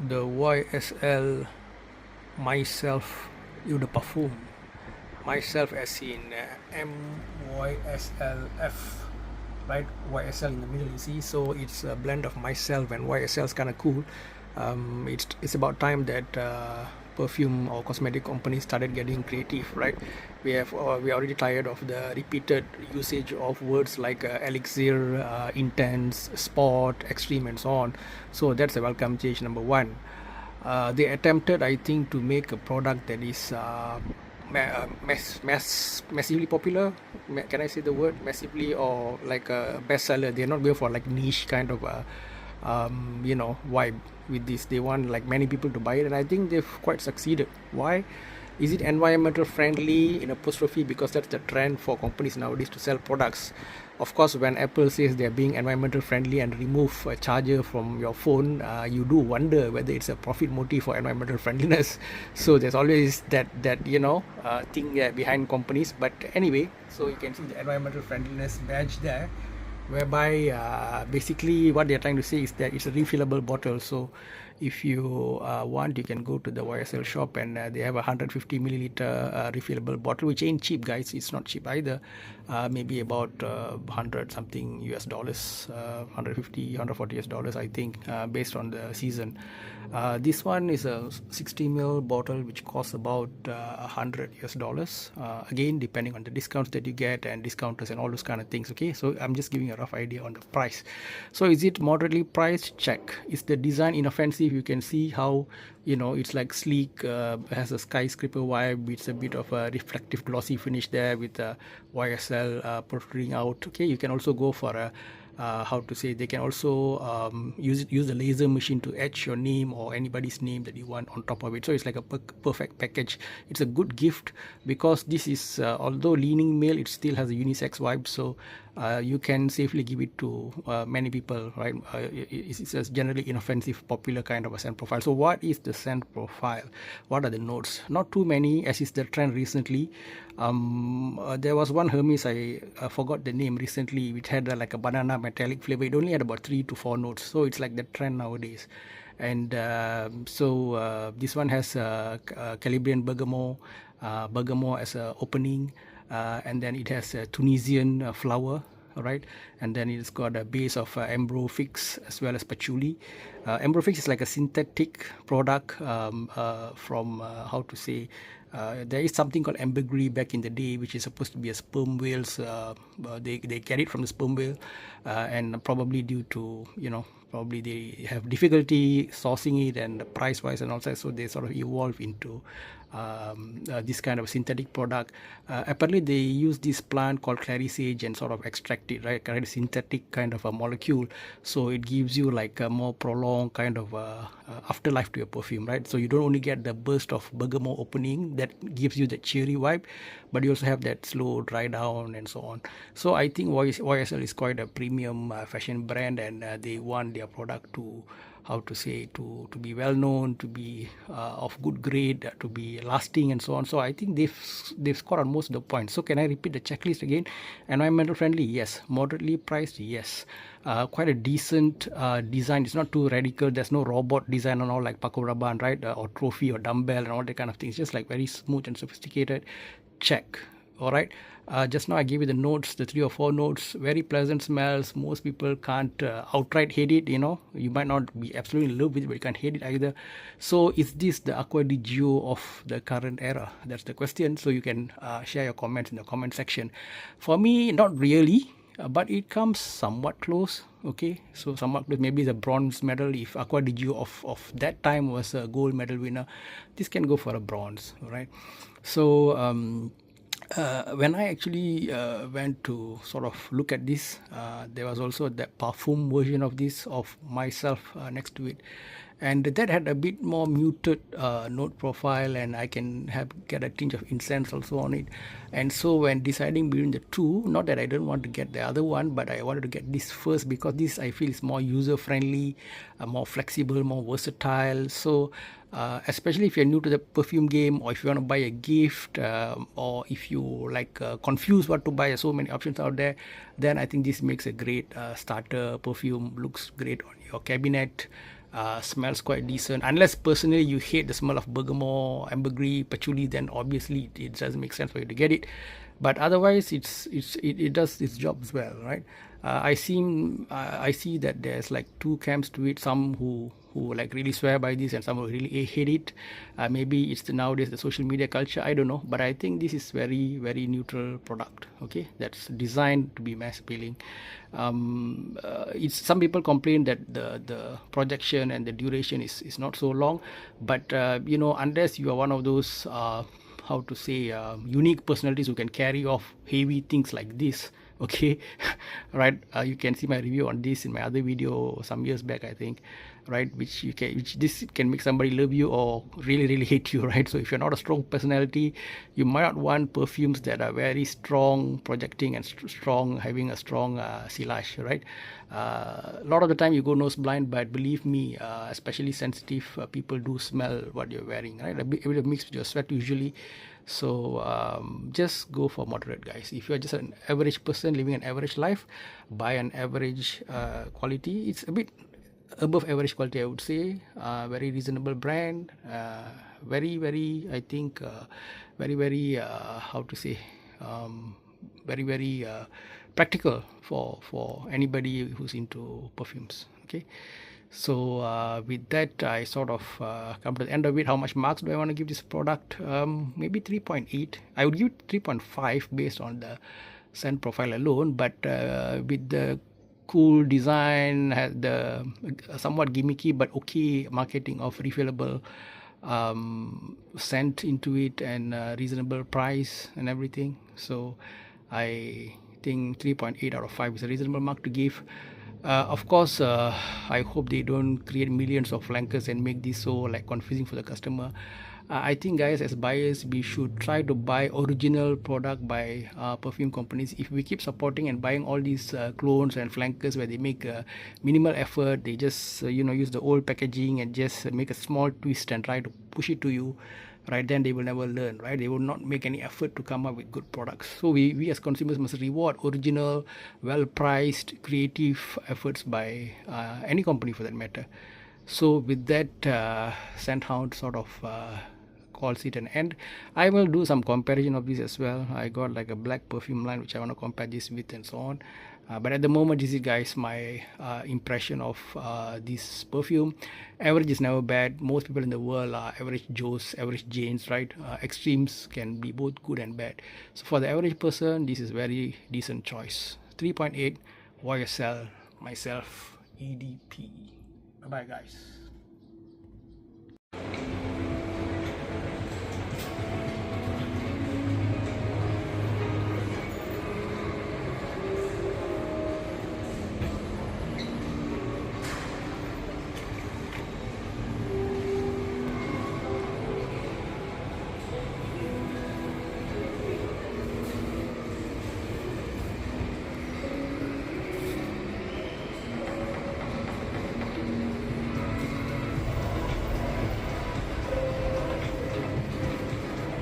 the YSL myself the perfume myself as in MYSLF, right? YSL in the middle, you see. So it's a blend of myself and YSL is kind of cool. It's about time that perfume or cosmetic companies started getting creative, right? We are already tired of the repeated usage of words like elixir, intense, sport, extreme, and so on. So that's a welcome change, number one. They attempted, I think, to make a product that is massively popular. Can I say the word massively, or like a bestseller? They're not going for like niche kind of vibe with this. They want like many people to buy it, and I think they've quite succeeded. Why? Is it environmental friendly in apostrophe? Because that's the trend for companies nowadays to sell products. Of course, when Apple says they're being environmental friendly and remove a charger from your phone, you do wonder whether it's a profit motive for environmental friendliness. So there's always that thing behind companies. But anyway, so you can see the environmental friendliness badge there, whereby basically what they're trying to say is that it's a refillable bottle. So if you want, you can go to the YSL shop, and they have a 150 milliliter refillable bottle, which ain't cheap, guys. It's not cheap either. Maybe about 100 something US dollars, 150 US dollars, I think, based on the season. This one is a 60 ml bottle, which costs about 100 US dollars, again depending on the discounts that you get and discounters and all those kind of things. Okay, so I'm just giving a rough idea on the price. So is it moderately priced? Check. Is the design inoffensive? You can see how it's like sleek, has a skyscraper vibe. It's a bit of a reflective glossy finish there with YSL protruding out. Okay, you can also go for a how to say, they can also use the laser machine to etch your name or anybody's name that you want on top of it. So it's like a perfect package. It's a good gift because this is although leaning male, it still has a unisex vibe. So you can safely give it to many people, right? It's a generally inoffensive, popular kind of a scent profile. So what is the scent profile? What are the notes? Not too many, as is the trend recently. There was one Hermes, I forgot the name recently, which had like a banana metallic flavor. It only had about 3 to 4 notes. So it's like the trend nowadays. And this one has Calabrian bergamot as a opening, and then it has a Tunisian flower, right? And then it's got a base of ambrofix as well as patchouli. Ambrofix is like a synthetic product from how to say, there is something called ambergris back in the day, which is supposed to be a sperm whales. They get it from the sperm whale, and probably due to probably they have difficulty sourcing it and price wise and all that, so they sort of evolve into this kind of synthetic product. Apparently they use this plant called clary sage and sort of extract it, right? Kind of synthetic kind of a molecule, so it gives you like a more prolonged kind of afterlife to your perfume, right? So you don't only get the burst of bergamot opening that gives you the cheery vibe, but you also have that slow dry down and so on. So I think YSL is quite a premium fashion brand, and they want their product to, how to say, to be well known, to be of good grade, to be lasting and so on. So I think they've scored on most of the points. So can I repeat the checklist again? Environmental friendly, yes. Moderately priced, yes. Quite a decent design. It's not too radical. There's no robot design and all like Paco Rabanne, right? Or trophy or dumbbell and all that kind of things. Just like very smooth and sophisticated. Check. All right. Just now I gave you the notes, the 3 or 4 notes. Very pleasant smells. Most people can't outright hate it. You might not be absolutely in love with it, but you can't hate it either. So is this the Acqua di Gio of the current era? That's the question. So you can share your comments in the comment section. For me, not really, but it comes somewhat close. Okay, so somewhat close. Maybe the bronze medal. If Acqua di Gio of that time was a gold medal winner, this can go for a bronze. All right. So when I actually went to sort of look at this, there was also that Perfume version of this of myself next to it, and that had a bit more muted note profile, and I can get a tinge of incense also on it. And so when deciding between the two, not that I don't want to get the other one, but I wanted to get this first because this I feel is more user friendly, more flexible, more versatile. So especially if you're new to the perfume game, or if you want to buy a gift, or if you like confused what to buy, there's so many options out there, then I think this makes a great starter perfume. Looks great on your cabinet. Smells quite decent. Unless personally you hate the smell of bergamot, ambergris, patchouli, then obviously it doesn't make sense for you to get it. But otherwise, it does its job as well, right? I see that there's like two camps to it. Some who like really swear by this, and some who really hate it. Maybe it's nowadays the social media culture. I don't know, but I think this is very neutral product. Okay, that's designed to be mass appealing. It's some people complain that the projection and the duration is not so long, but unless you are one of those how to say unique personalities who can carry off heavy things like this, okay, right, you can see my review on this in my other video some years back, I think, right, which this can make somebody love you or really hate you, right? So if you're not a strong personality, you might not want perfumes that are very strong projecting and strong, having a strong silage, right? A lot of the time you go nose blind, but believe me, especially sensitive people do smell what you're wearing, right? A bit mixed with your sweat usually. So just go for moderate, guys. If you're just an average person living an average life, buy an average quality. It's a bit above average quality, I would say. Very reasonable brand. Very I think very how to say very practical for anybody who's into perfumes. Okay, so with that, I sort of come to the end of it. How much marks do I want to give this product? Maybe 3.8. I would give 3.5 based on the scent profile alone, but with the cool design, had the somewhat gimmicky but okay marketing of refillable scent into it, and reasonable price and everything. So I think 3.8 out of 5 is a reasonable mark to give. Of course, I hope they don't create millions of flankers and make this so like confusing for the customer. I think, guys, as buyers, we should try to buy original product by perfume companies. If we keep supporting and buying all these clones and flankers where they make minimal effort, they just use the old packaging and just make a small twist and try to push it to you, right? Then they will never learn, right? They will not make any effort to come up with good products. So we as consumers must reward original, well priced, creative efforts by any company for that matter. So with that, Scenthound sort of calls it an end. I will do some comparison of this as well. I got like a black perfume line which I want to compare this with and so on. But at the moment, this is, guys, my impression of this perfume. Average is never bad. Most people in the world are average Joes, average Janes, right? Extremes can be both good and bad. So for the average person, this is very decent choice. 3.8 YSL, myself, EDP. Bye bye, guys.